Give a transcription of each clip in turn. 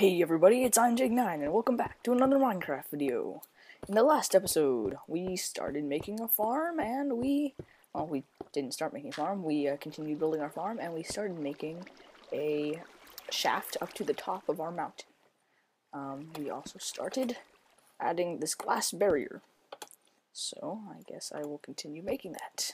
Hey everybody, it's ImJake9 and welcome back to another Minecraft video. In the last episode, we started making a farm and we didn't start making a farm, we continued building our farm and we started making a shaft up to the top of our mountain. We also started adding this glass barrier. So, I guess I will continue making that.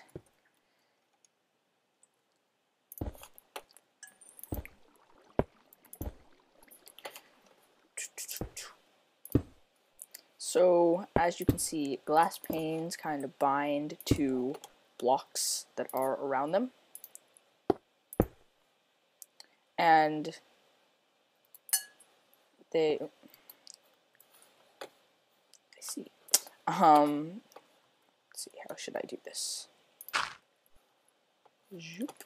So, as you can see, glass panes kind of bind to blocks that are around them. And they... let's see, how should I do this? Zoop.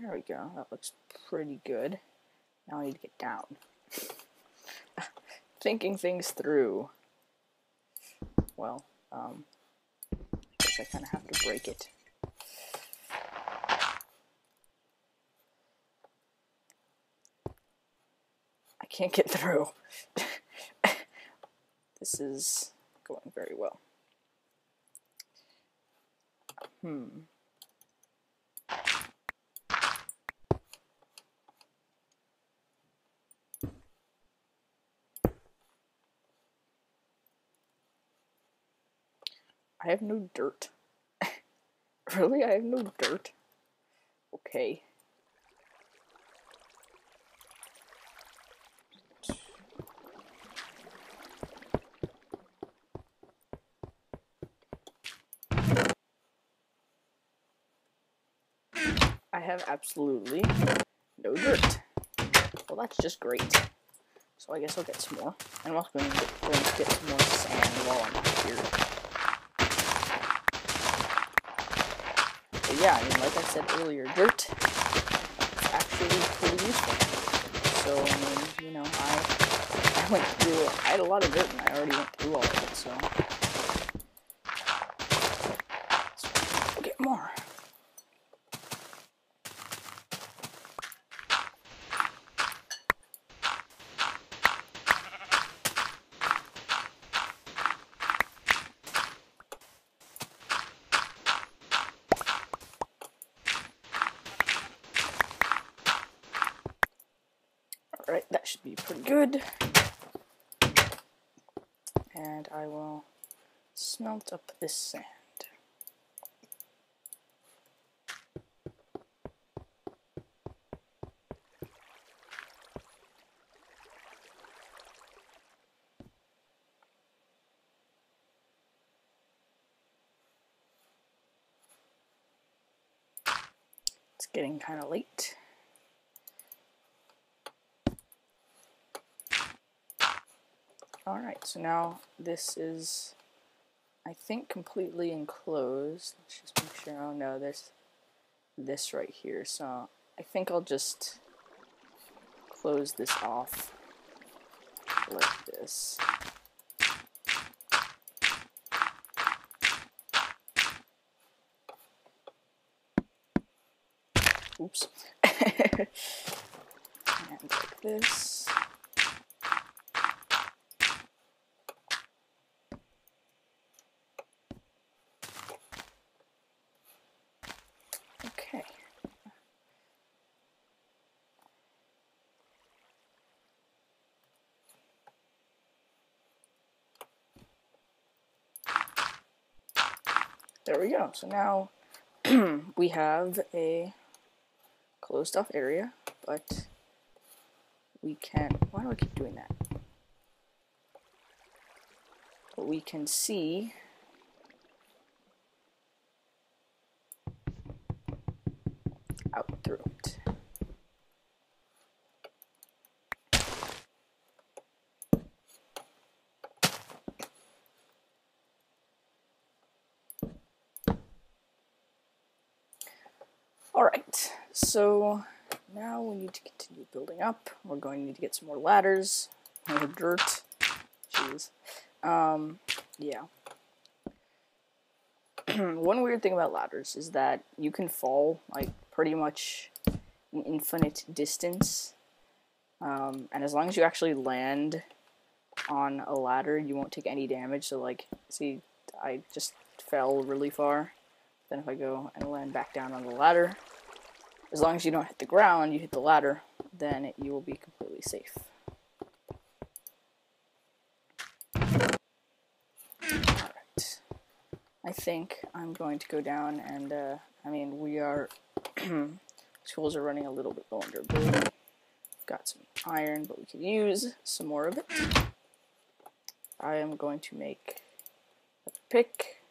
There we go, that looks pretty good. Now I need to get down. Thinking things through. Well, I guess I kind of have to break it. I can't get through. This is going very well. I have no dirt. Really? I have no dirt? Okay. I have absolutely no dirt. Well, that's just great. So I guess I'll get some more. And I'm also going to get some more sand while I'm out here. But yeah, I mean, like I said earlier, dirt is actually pretty useful. So, I mean, you know, I had a lot of dirt and I already went through all of it, so we'll get more. Alright, that should be pretty good. And I will smelt up this sand. It's getting kind of late. Alright, so now this is, I think, completely enclosed. Let's just make sure. Oh no, there's this right here. So I think I'll just close this off like this. Oops. And like this. Okay. There we go. So now we have a closed off area, but we can, why do I keep doing that? But we can see out through it. Alright, so now we need to continue building up. We're going to need to get some more ladders, more dirt. Jeez. Yeah. One weird thing about ladders is that you can fall, like, pretty much an infinite distance, and as long as you actually land on a ladder, you won't take any damage. So, like, see, I just fell really far. Then if I go and land back down on the ladder, as long as you don't hit the ground, you hit the ladder, then you will be completely safe. Alright. I think I'm going to go down and, I mean, we are, tools are running a little bit low under ability. Got some iron, but we can use some more of it. I am going to make a pick.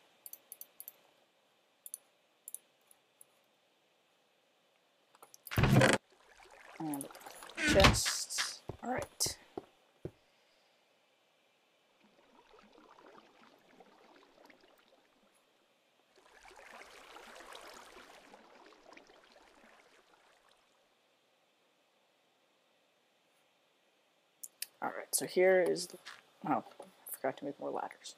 And chests. Alright. Alright, so here is the, oh, I forgot to make more ladders.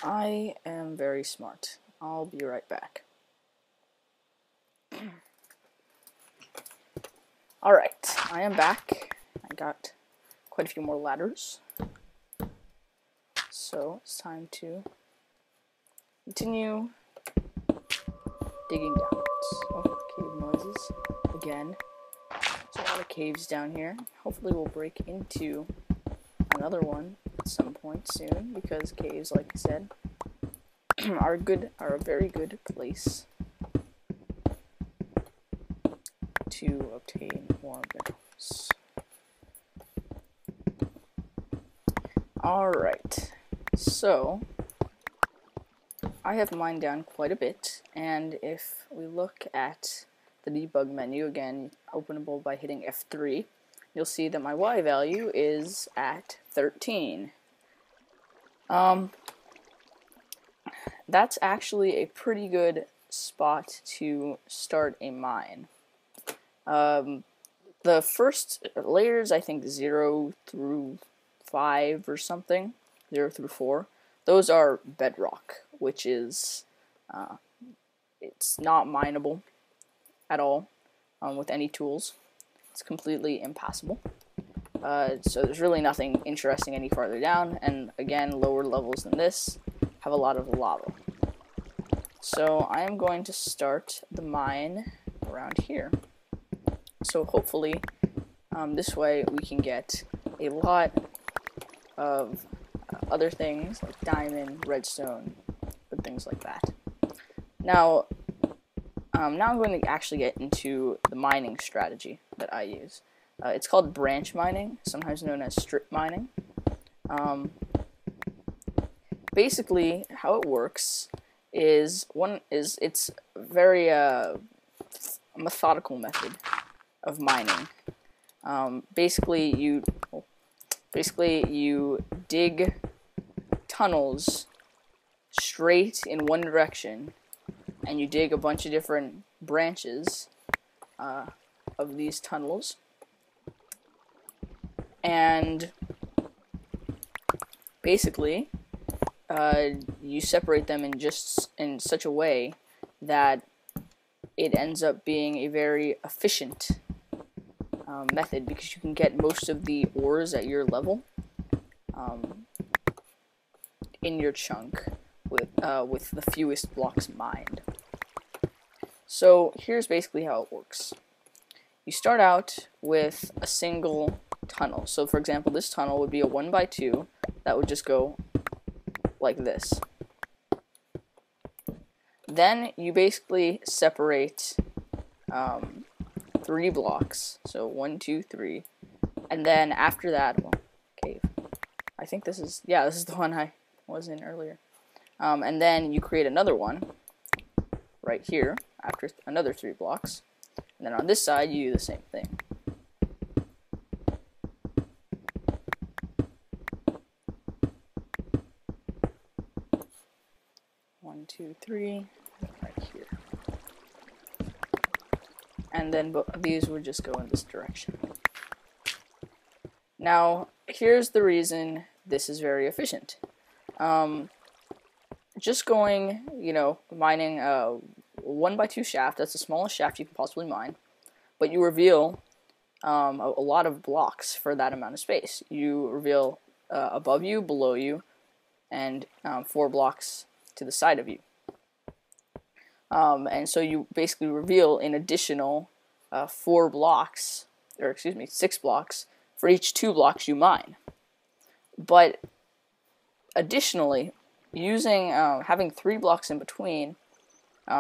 I am very smart. I'll be right back. Alright, I am back. I got quite a few more ladders. So it's time to continue digging downwards. Oh, cave noises again. There's a lot of caves down here. Hopefully we'll break into another one at some point soon, because caves, like I said, are a very good place to obtain more minerals. Alright, so I have mined down quite a bit, and if we look at the debug menu, again, openable by hitting F3, you'll see that my Y value is at 13. That's actually a pretty good spot to start a mine. The first layers, I think 0 through 5 or something, 0 through 4, those are bedrock, which is, it's not mineable at all with any tools. It's completely impassable. So there's really nothing interesting any farther down, and again, lower levels than this have a lot of lava. So I am going to start the mine around here. So hopefully, this way we can get a lot of other things like diamond, redstone, and things like that. Now I'm going to actually get into the mining strategy that I use. It's called branch mining, sometimes known as strip mining. Basically, how it works is it's a very methodical method of mining. Basically you dig tunnels straight in one direction, and you dig a bunch of different branches of these tunnels, and basically you separate them in such a way that it ends up being a very efficient method, because you can get most of the ores at your level in your chunk with the fewest blocks mined. So here's basically how it works. You start out with a single tunnel. So for example, this tunnel would be a 1x2 that would just go like this. Then you basically separate 3 blocks. So 1, 2, 3. And then after that, well, cave. I think this is the one I was in earlier. And then you create another one right here after another 3 blocks. And then on this side, you do the same thing. One, two, three, right here. And then these would just go in this direction. Now, here's the reason this is very efficient. Just going, mining a 1x2 shaft, that's the smallest shaft you can possibly mine, but you reveal a lot of blocks for that amount of space. You reveal above you, below you, and 4 blocks to the side of you. And so you basically reveal an additional 4 blocks, or excuse me, 6 blocks for each 2 blocks you mine. But additionally, using having 3 blocks in between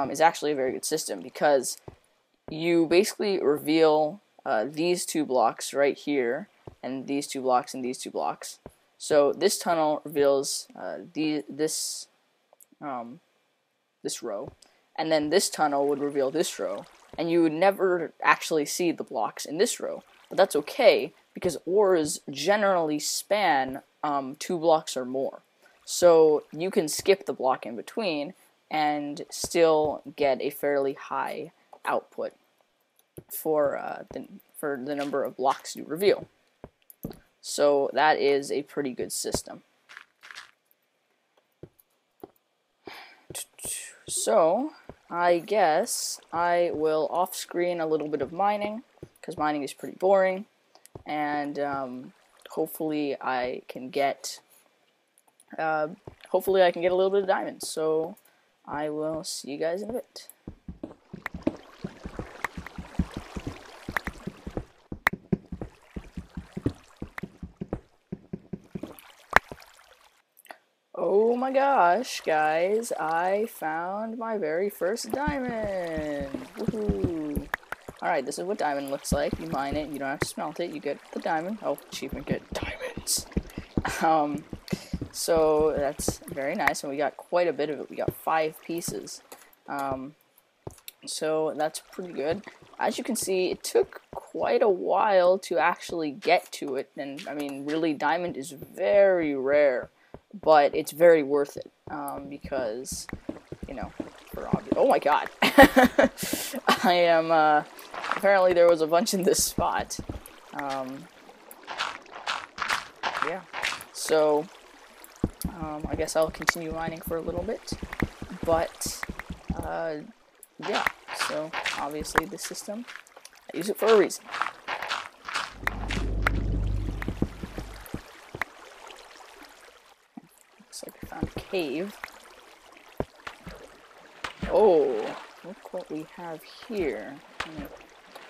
is actually a very good system, because you basically reveal these 2 blocks right here, and these 2 blocks and these 2 blocks. So this tunnel reveals this row, and then this tunnel would reveal this row, and you would never actually see the blocks in this row. But that's okay, because ores generally span 2 blocks or more. So you can skip the block in between and still get a fairly high output for the number of blocks you reveal. So that is a pretty good system. So I guess I will off-screen a little bit of mining, because mining is pretty boring, and hopefully I can get a little bit of diamonds. So I will see you guys in a bit. Oh my gosh, guys, I found my very first diamond! Woohoo! Alright, this is what diamond looks like. You mine it, you don't have to smelt it, you get the diamond. Oh, achievement, get diamonds! So that's very nice, and we got quite a bit of it. We got 5 pieces. So that's pretty good. As you can see, it took quite a while to actually get to it, and I mean, really, diamond is very rare. But it's very worth it, because, you know, for obvious. Oh my god! I am, apparently there was a bunch in this spot. Yeah. So, I guess I'll continue mining for a little bit. But, yeah. So, obviously this system, I use it for a reason. Like I found a cave. Oh, look what we have here. Let me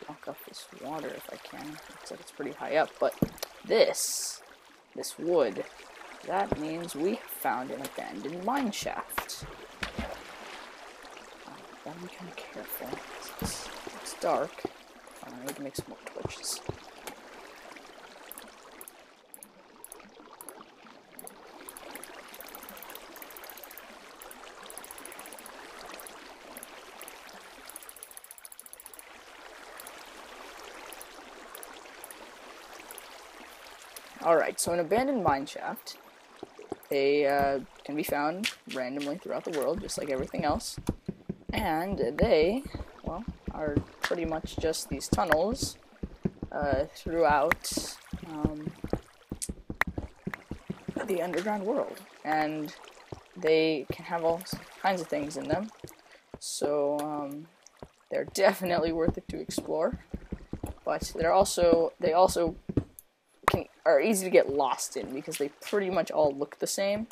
block off this water if I can. Looks like it's pretty high up, but this wood, that means we found an abandoned mine shaft. Gotta be kind of careful. It's dark. I need to make some more torches. Alright, so an abandoned mine shaft, they can be found randomly throughout the world, just like everything else, and they, well, are pretty much just these tunnels throughout the underground world, and they can have all kinds of things in them, so they're definitely worth it to explore, but they also are easy to get lost in, because they pretty much all look the same,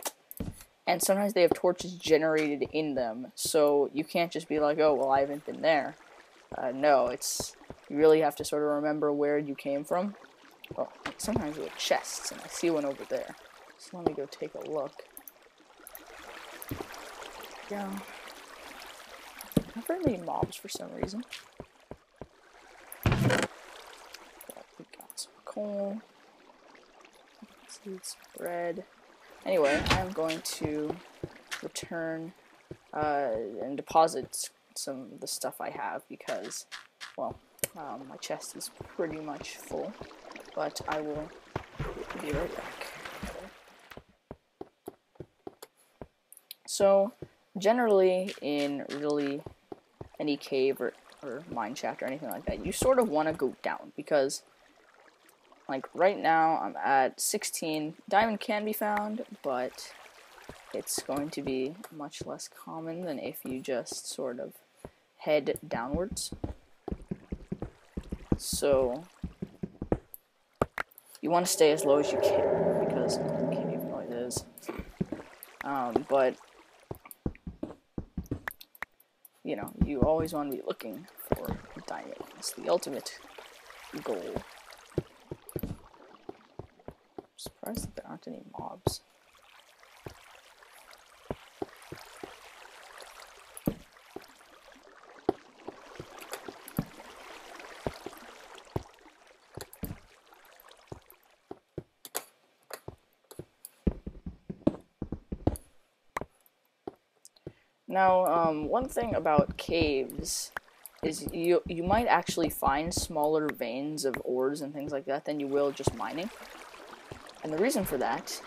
and sometimes they have torches generated in them, so you can't just be like, oh, well, I haven't been there. No, you really have to sort of remember where you came from. Well, sometimes with chests, and I see one over there, so let me go take a look. Yeah. Not very many mobs for some reason. We got some coal. Seeds, bread. Anyway, I'm going to return and deposit some of the stuff I have, because, well, my chest is pretty much full, but I will be right back. So, generally, in really any cave or mine shaft or anything like that, you sort of want to go down, because like right now I'm at 16. Diamond can be found, but it's going to be much less common than if you just sort of head downwards. So you want to stay as low as you can because cave noises. But you know, you always want to be looking for diamonds, the ultimate goal. I'm surprised that there aren't any mobs. Now, one thing about caves is you might actually find smaller veins of ores and things like that than you will just mining. And the reason for that,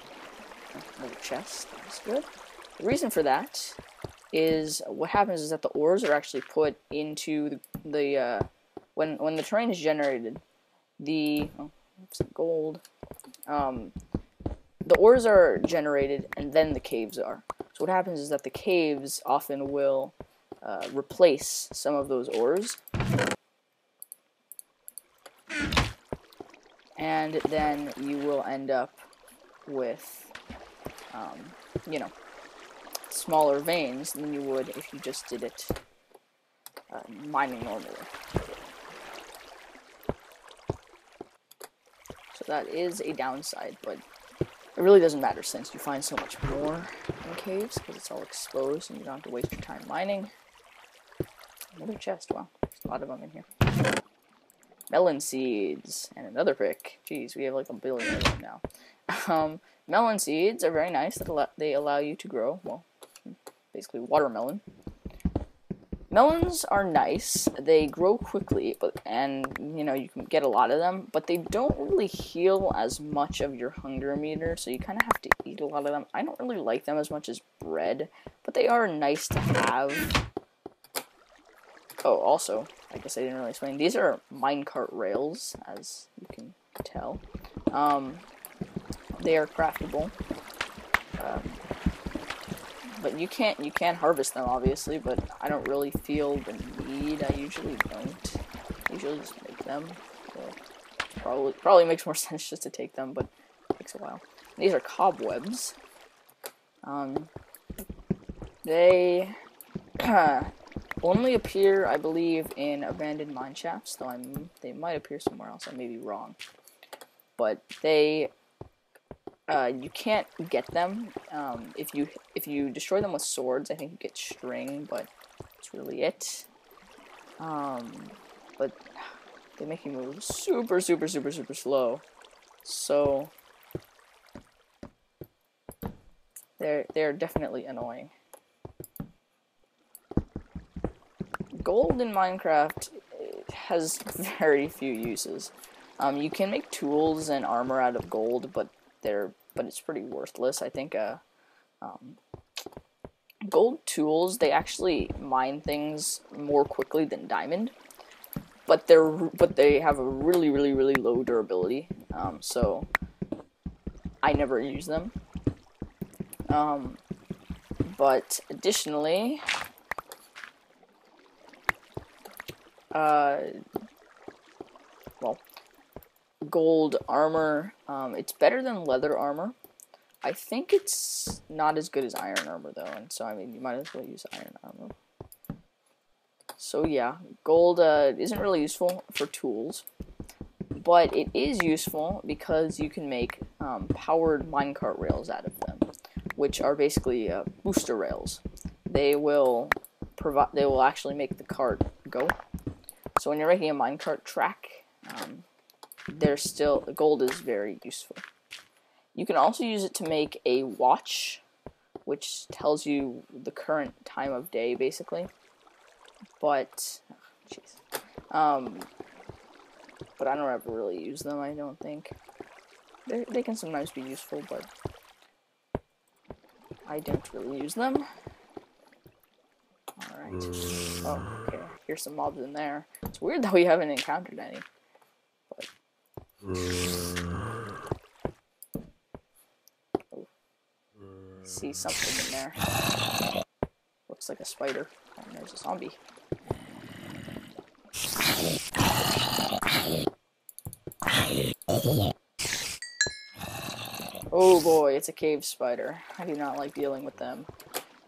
another chest, that's good. The reason for that is what happens is that the ores are actually put into the when the terrain is generated, gold, the ores are generated and then the caves are. So what happens is that the caves often will replace some of those ores, and then you will end up with, you know, smaller veins than you would if you just did it mining normally. So that is a downside, but it really doesn't matter since you find so much more in caves because it's all exposed and you don't have to waste your time mining. Another chest, wow, there's a lot of them in here. Melon seeds and another pick. Jeez, we have like a billion of them now. Melon seeds are very nice. They allow you to grow, well, basically watermelon. Melons are nice. They grow quickly, and you know you can get a lot of them, but they don't really heal as much of your hunger meter, so you kind of have to eat a lot of them. I don't really like them as much as bread, but they are nice to have. Oh, also, I guess I didn't really explain. These are minecart rails, as you can tell. They are craftable. But you can't harvest them, obviously, but I don't really feel the need. I usually don't. I usually just make them. So probably makes more sense just to take them, but it takes a while. These are cobwebs. They only appear, I believe, in abandoned mine shafts, though they might appear somewhere else. I may be wrong. But they you can't get them if you destroy them with swords. I think you get string, but that's really it. But they make you move super slow. So they're definitely annoying. Gold in Minecraft has very few uses. You can make tools and armor out of gold, but it's pretty worthless. I think gold tools, they actually mine things more quickly than diamond, but they have a really low durability. So I never use them. But additionally, well, gold armor, it's better than leather armor. I think it's not as good as iron armor though, and so I mean you might as well use iron armor. So yeah, gold isn't really useful for tools, but it is useful because you can make powered minecart rails out of them, which are basically booster rails. They will actually make the cart go. So when you're making a minecart track, gold is very useful. You can also use it to make a watch, which tells you the current time of day, basically. But, but I don't ever really use them, I don't think. They can sometimes be useful, but I don't really use them. Alright. Oh, okay. Here's some mobs in there. It's weird that we haven't encountered any. But see something in there. Looks like a spider. Oh, and there's a zombie. Oh boy, it's a cave spider. I do not like dealing with them.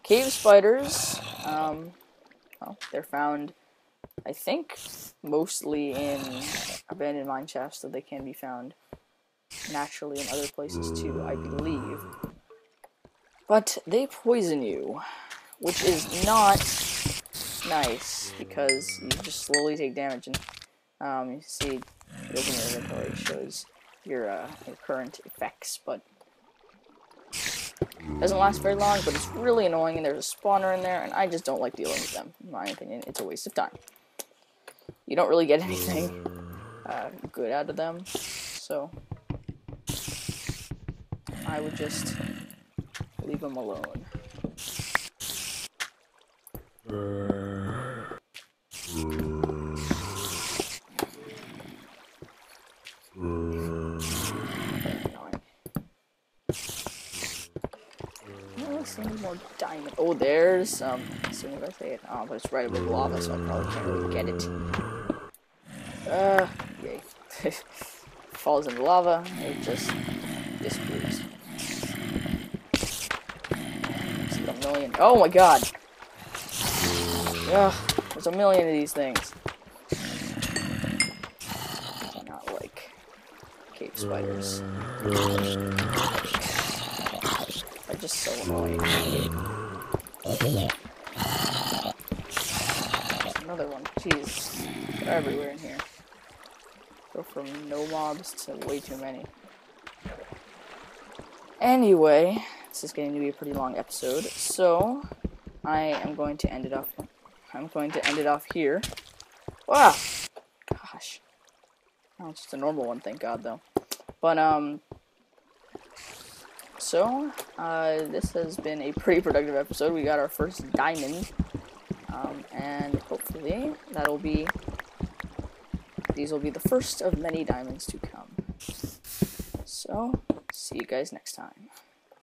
Cave spiders, well, they're found, I think, mostly in abandoned mine shafts, though they can be found naturally in other places too, I believe. But they poison you, which is not nice, because you just slowly take damage, and you see, you open your inventory, it shows your current effects, but it doesn't last very long, but it's really annoying, and there's a spawner in there, and I just don't like dealing with them. In my opinion, it's a waste of time. You don't really get anything good out of them, so I would just leave them alone. Some more diamond. Oh, there's as soon as I say it. Oh, but it's right above lava, so I probably can't really get it. Yay. Falls in the lava, it just disappears. Just a million. Oh my god! Ugh, there's a million of these things. I do not like cave spiders. They're just so annoying. There's another one. Jeez. They're everywhere in here. Go from no mobs to way too many. Anyway, this is getting to be a pretty long episode, so I am going to end it off. I'm going to end it off here. Wow! Gosh. Oh, it's just a normal one, thank God, though. But, so, this has been a pretty productive episode. We got our first diamond, and hopefully these will be the first of many diamonds to come. So, see you guys next time.